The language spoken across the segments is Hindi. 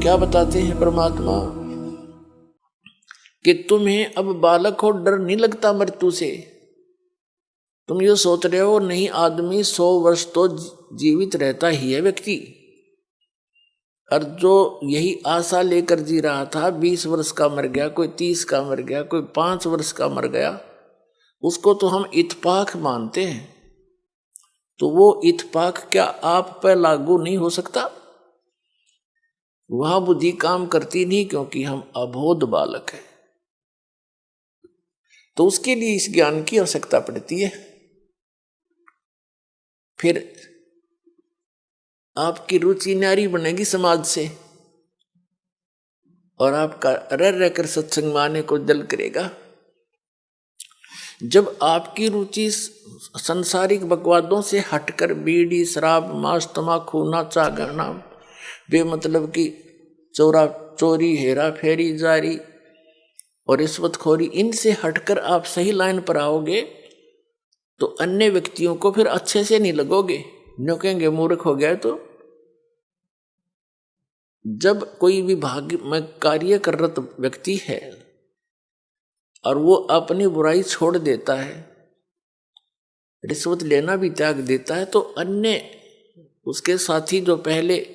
क्या बताते हैं परमात्मा कि तुम्हें अब बालक हो डर नहीं लगता मृत्यु से। तुम ये सोच रहे हो नहीं, आदमी 100 वर्ष तो जीवित रहता ही है व्यक्ति, और जो यही आशा लेकर जी रहा था 20 वर्ष का मर गया, कोई 30 का मर गया, कोई 5 वर्ष का मर गया, उसको तो हम इत्तेफाक मानते हैं। तो वो इत्तेफाक क्या आप पर लागू नहीं हो सकता? वहां बुद्धि काम करती नहीं, क्योंकि हम अबोध बालक हैं। तो उसके लिए इस ज्ञान की आवश्यकता पड़ती है। फिर आपकी रुचि न्यारी बनेगी समाज से, और आपका रह रहकर सत्संग माने को दिल करेगा। जब आपकी रुचि संसारिक बकवादों से हटकर बीड़ी, शराब, मांस, तमाकू, नाचा गाना, बेमतलब की चोरी, हेरा फेरी, जारी और रिश्वतखोरी, इनसे हटकर आप सही लाइन पर आओगे तो अन्य व्यक्तियों को फिर अच्छे से नहीं लगोगे, न्यों कहेंगे मूर्ख हो गया। तो जब कोई विभाग में कार्यरत व्यक्ति है और वो अपनी बुराई छोड़ देता है, रिश्वत लेना भी त्याग देता है, तो अन्य उसके साथी जो पहले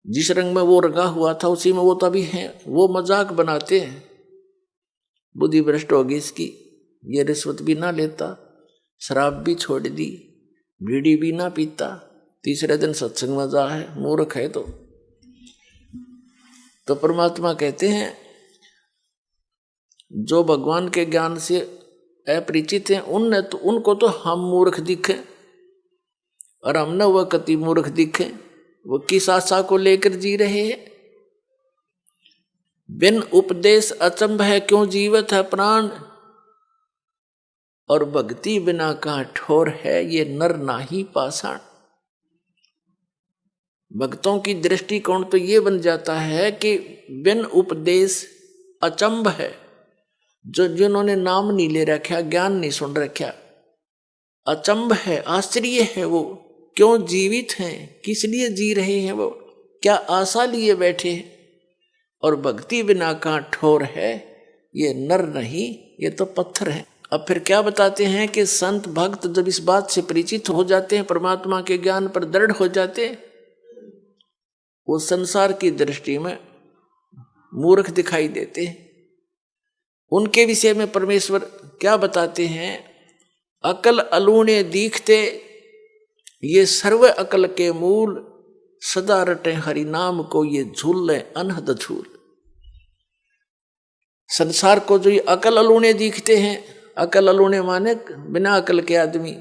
जिस रंग में वो रंगा हुआ था उसी में वो तभी है, वो मजाक बनाते हैं, बुद्धि भ्रष्ट होगी इसकी, ये रिश्वत भी ना लेता, शराब भी छोड़ दी, बीड़ी भी ना पीता, तीसरे दिन सत्संग में जा है, मूर्ख है। तो परमात्मा कहते हैं जो भगवान के ज्ञान से अपरिचित हैं उनको तो हम मूर्ख दिखे, और हम न वह कति मूर्ख दिखे। वो किस आशा को लेकर जी रहे हैं? बिन उपदेश अचंभ है क्यों जीवत है प्राण, और भक्ति बिना कहाँ ठोर है ये नर नाही पाषाण। भक्तों की दृष्टिकोण तो ये बन जाता है कि बिन उपदेश अचंभ है, जो जिन्होंने नाम नहीं ले रखा, ज्ञान नहीं सुन रखा, अचंभ है, आश्चर्य है, वो क्यों जीवित हैं, किस लिए जी रहे हैं, वो क्या आशा लिए बैठे हैं। और भक्ति बिना कहाँ ठोर है, ये नर नहीं, ये तो पत्थर है। अब फिर क्या बताते हैं कि संत भक्त जब इस बात से परिचित हो जाते हैं, परमात्मा के ज्ञान पर दृढ़ हो जाते हैं, वो संसार की दृष्टि में मूर्ख दिखाई देते हैं। उनके विषय में परमेश्वर क्या बताते हैं? अकल अलूणे दीखते, ये सर्व अकल के मूल, सदा रटे हरि नाम को ये झूल ले अनहद झूल। संसार को जो ये अकल अलूणे दिखते हैं, अकल अलूणे माने बिना अकल के आदमी,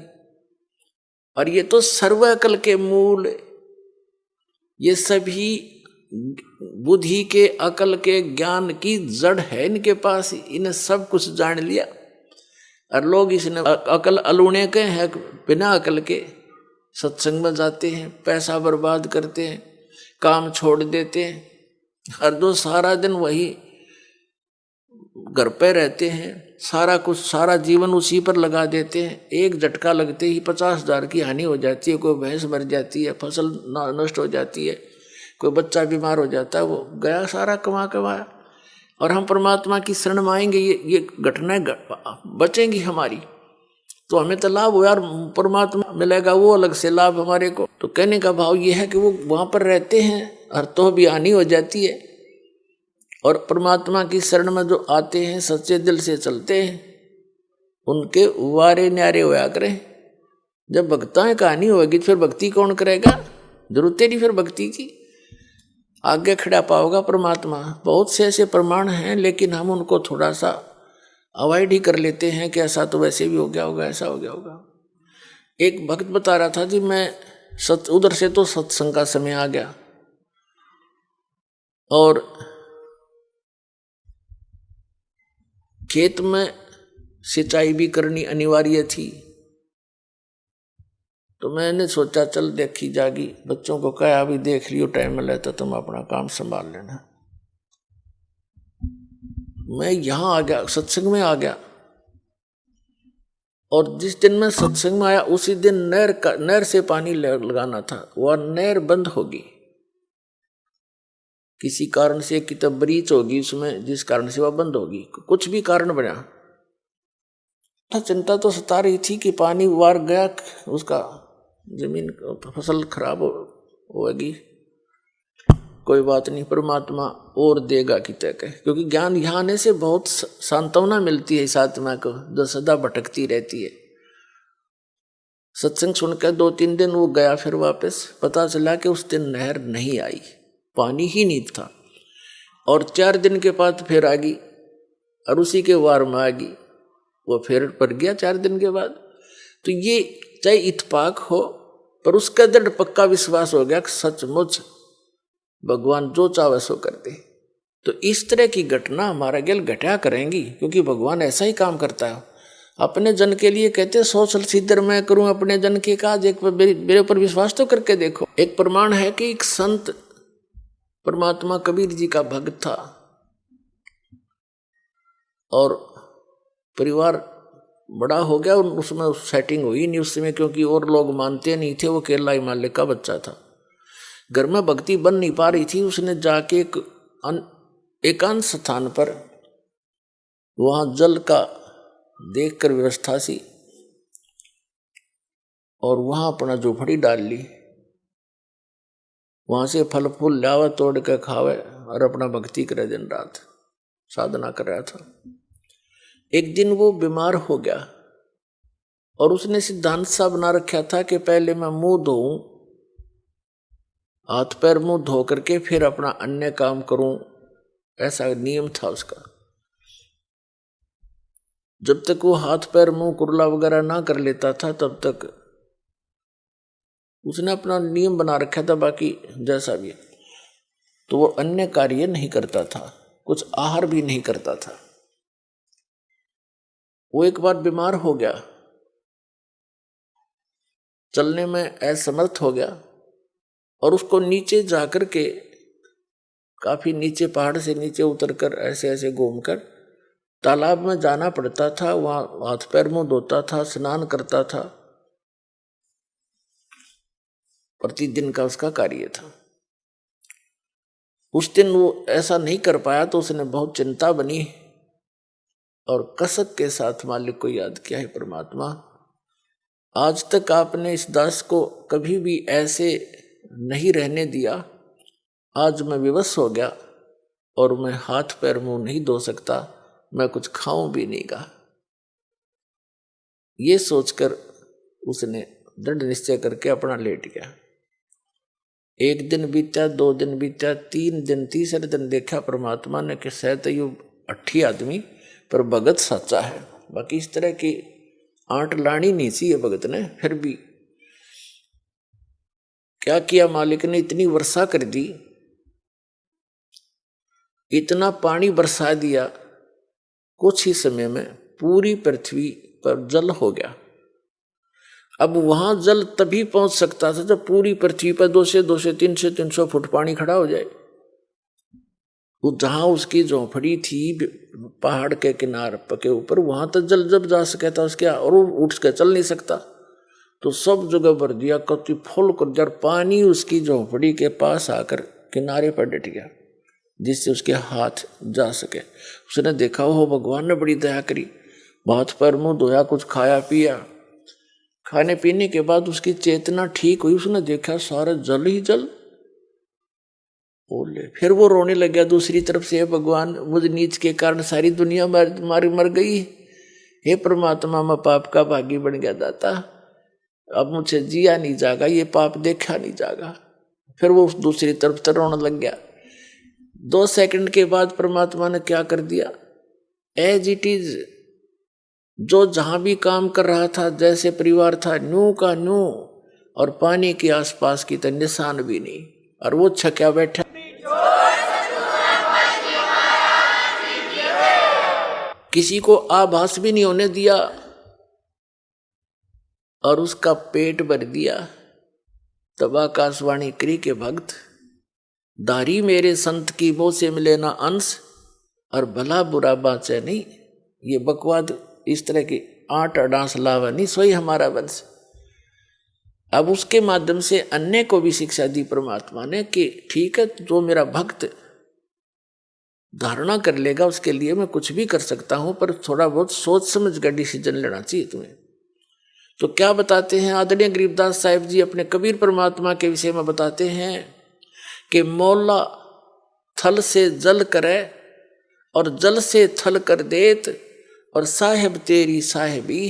और ये तो सर्व अकल के मूल, ये सभी बुद्धि के, अकल के, ज्ञान की जड़ है इनके पास, इन्हें सब कुछ जान लिया। और लोग इसने अकल अलूणे के हैं, बिना अकल के सत्संग में जाते हैं, पैसा बर्बाद करते हैं, काम छोड़ देते हैं, हर दो सारा दिन वही घर पे रहते हैं, सारा कुछ, सारा जीवन उसी पर लगा देते हैं। एक झटका लगते ही 50,000 की हानि हो जाती है, कोई भैंस मर जाती है, फसल नष्ट हो जाती है, कोई बच्चा बीमार हो जाता है, वो गया सारा कमाया। और हम परमात्मा की शरण में आएंगे, ये घटनाएं बचेंगी हमारी, तो हमें तो लाभ हो यार, परमात्मा मिलेगा वो अलग से लाभ हमारे को। तो कहने का भाव ये है कि वो वहां पर रहते हैं और तो भी हानि हो जाती है, और परमात्मा की शरण में जो आते हैं, सच्चे दिल से चलते हैं, उनके वारे न्यारे होया करें। जब भक्ताएं कहानी होगी फिर भक्ति कौन करेगा? जरूरत नहीं फिर भक्ति की, आगे खड़ा पाओगा परमात्मा। बहुत से ऐसे प्रमाण हैं, लेकिन हम उनको थोड़ा सा अवॉइड ही कर लेते हैं कि ऐसा तो वैसे भी हो गया होगा, ऐसा हो गया होगा। एक भक्त बता रहा था जी, मैं उधर से तो सत्संग का समय आ गया, और खेत में सिंचाई भी करनी अनिवार्य थी, तो मैंने सोचा चल देखी जागी, बच्चों को कहा अभी देख लियो, टाइम मिले तो तुम अपना काम संभाल लेना। मैं यहां आ गया, सत्संग में आ गया, और जिस दिन मैं सत्संग में आया उसी दिन नहर से पानी लगाना था, वह नहर बंद होगी। किसी कारण से किताब ब्रीच होगी उसमें, जिस कारण से वह बंद होगी, कुछ भी कारण बना। चिंता तो सता रही थी कि पानी वार गया, उसका जमीन फसल खराब होगी। कोई बात नहीं, परमात्मा और देगा कि तय कहे, क्योंकि ज्ञान यहाँ आने से बहुत सांत्वना मिलती है इस आत्मा को जो सदा भटकती रहती है। सत्संग सुनकर 2-3 दिन वो गया, फिर वापस पता चला कि उस दिन नहर नहीं आई, पानी ही नहीं था। और 4 दिन के बाद फिर आ गई और उसी के वार में आ गई, वो फिर पड़ गया 4 दिन के बाद। तो ये चाहे इत्तेफाक हो, पर उसका दृढ़ पक्का विश्वास हो गया कि सचमुच भगवान जो चाहे सो कर दे। तो इस तरह की घटना हमारा गेल घटा करेंगी, क्योंकि भगवान ऐसा ही काम करता है। अपने जन के लिए कहते 100 सिद्धर मैं करूं अपने जन के काज, एक मेरे ऊपर विश्वास तो करके देखो। एक प्रमाण है कि एक संत परमात्मा कबीर जी का भक्त था और परिवार बड़ा हो गया, उसमें सेटिंग हुई नहीं उस समय, क्योंकि और लोग मानते नहीं थे। वो केरला हिमालय का बच्चा था, घर में भक्ति बन नहीं पा रही थी। उसने जाके एक एकांत स्थान पर वहां जल का देखकर व्यवस्था सी और वहां अपना झोपड़ी डाल ली। वहां से फल फूल लावे, तोड़ के खावे और अपना भक्ति करे, दिन रात साधना कर रहा था। एक दिन वो बीमार हो गया और उसने सिद्धांत सा बना रखा था कि पहले मैं मुंह धोऊं, हाथ पैर मुंह धो करके फिर अपना अन्य काम करूं, ऐसा नियम था उसका। जब तक वो हाथ पैर मुंह कुरला वगैरह ना कर लेता था तब तक उसने अपना नियम बना रखा था, बाकी जैसा भी। तो वो अन्य कार्य नहीं करता था, कुछ आहार भी नहीं करता था। वो एक बार बीमार हो गया, चलने में असमर्थ हो गया और उसको नीचे जाकर के, काफी नीचे, पहाड़ से नीचे उतरकर ऐसे ऐसे घूमकर तालाब में जाना पड़ता था। वहां हाथ पैर मुंह धोता था, स्नान करता था, प्रतिदिन का उसका कार्य था। उस दिन वो ऐसा नहीं कर पाया तो उसने बहुत चिंता बनी और कसक के साथ मालिक को याद किया, है परमात्मा, आज तक आपने इस दास को कभी भी ऐसे नहीं रहने दिया। आज मैं विवश हो गया और मैं हाथ पैर मुंह नहीं धो सकता, मैं कुछ खाऊं भी नहीं गा। ये सोचकर उसने दृढ़ निश्चय करके अपना लेट गया। 1 दिन बीता, 2 दिन बीता, 3 दिन, तीसरे दिन देखा परमात्मा ने कि शायद ये अट्ठी आदमी पर भगत सच्चा है। बाकी इस तरह की आंट लानी नहीं सी ये भगत ने। फिर भी क्या किया मालिक ने, इतनी वर्षा कर दी, इतना पानी बरसा दिया, कुछ ही समय में पूरी पृथ्वी पर जल हो गया। अब वहां जल तभी पहुंच सकता था जब पूरी पृथ्वी पर 200-300 फुट पानी खड़ा हो जाए। वो जहां उसकी झोंपड़ी थी पहाड़ के किनारे के ऊपर, वहां तक जल जब जा सके था उसके, और वो उठ के चल नहीं सकता। तो सब जगह भर दिया, कति फुल कर दिया, पानी उसकी झोंपड़ी के पास आकर किनारे पर डट गया, जिससे उसके हाथ जा सके। उसने देखा हो भगवान ने बड़ी दया करी, हाथ पैर मुंह धोया, कुछ खाया पिया। खाने पीने के बाद उसकी चेतना ठीक हुई, उसने देखा सारा जल ही जल। बोले फिर वो रोने लग गया दूसरी तरफ से, भगवान मुझ नीच के कारण सारी दुनिया मर गई, हे परमात्मा मैं पाप का भागी बन गया दाता, अब मुझे जिया नहीं जागा, ये पाप देखा नहीं जागा। फिर वो दूसरी तरफ से रोने लग गया। 2 सेकंड के बाद परमात्मा ने क्या कर दिया, एज इट इज, जो जहां भी काम कर रहा था, जैसे परिवार था, न्यू का न्यू, और पानी के आसपास की तो निशान भी नहीं, और वो छक्या बैठा। किसी को आभास भी नहीं होने दिया और उसका पेट भर दिया। तब आकाशवाणी करी के भक्त, दारी मेरे संत की मोह से मिले ना अंश, और भला बुरा बाँचे नहीं। ये बकवाद इस तरह की आठ अडांस लावा नहीं, सोई हमारा वंश। अब उसके माध्यम से अन्य को भी शिक्षा दी परमात्मा ने कि ठीक है, जो मेरा भक्त धारणा कर लेगा उसके लिए मैं कुछ भी कर सकता हूं, पर थोड़ा बहुत सोच समझ कर डिसीजन लेना चाहिए तुम्हें। तो क्या बताते हैं आदरणीय गरीबदास साहिब जी अपने कबीर परमात्मा के विषय में बताते हैं कि मौला थल से जल करे और जल से थल कर देत, और साहेब तेरी साहेबी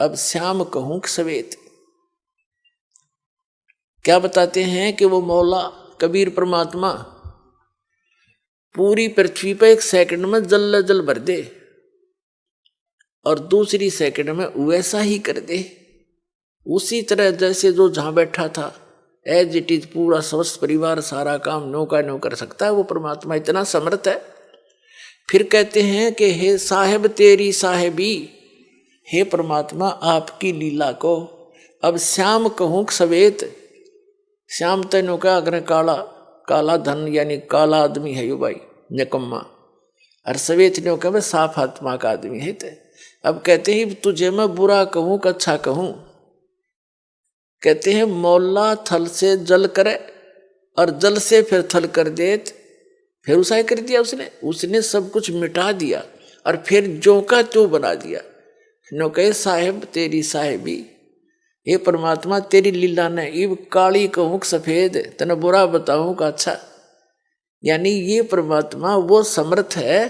अब श्याम कहूं सवेत। क्या बताते हैं कि वो मौला कबीर परमात्मा पूरी पृथ्वी पर 1 सेकंड में जल भर दे और दूसरी सेकंड में वैसा ही कर दे, उसी तरह जैसे जो जहां बैठा था एज इट इज पूरा समस्त परिवार सारा काम नो कर सकता है। वो परमात्मा इतना समर्थ है। फिर कहते हैं कि हे साहेब तेरी साहेबी, हे परमात्मा आपकी लीला को अब श्याम कहूं सवेत। श्याम तेनो का अगर काला काला धन यानी काला आदमी है यो भाई निकम्मा, और सवेत ने कहा साफ आत्मा का आदमी है। ते अब कहते हैं तुझे मैं बुरा कहूं कि अच्छा कहूं। कहते हैं मौला थल से जल करे और जल से फिर थल कर देत, फिर उसा कर दिया उसने सब कुछ मिटा दिया और फिर जो का त्यों बना दिया। नो कहे साहेब तेरी साहेबी, ये परमात्मा तेरी लीला ने इब काली कहूं सफेद, तने बुरा बताऊं का अच्छा। यानी ये परमात्मा वो समर्थ है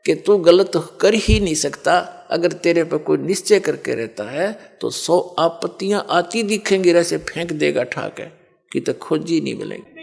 कि तू गलत कर ही नहीं सकता। अगर तेरे पर कोई निश्चय करके रहता है तो 100 आपत्तियां आती दिखेंगी, ऐसे फेंक देगा ठाक है कि तो खोजी नहीं मिलेंगी।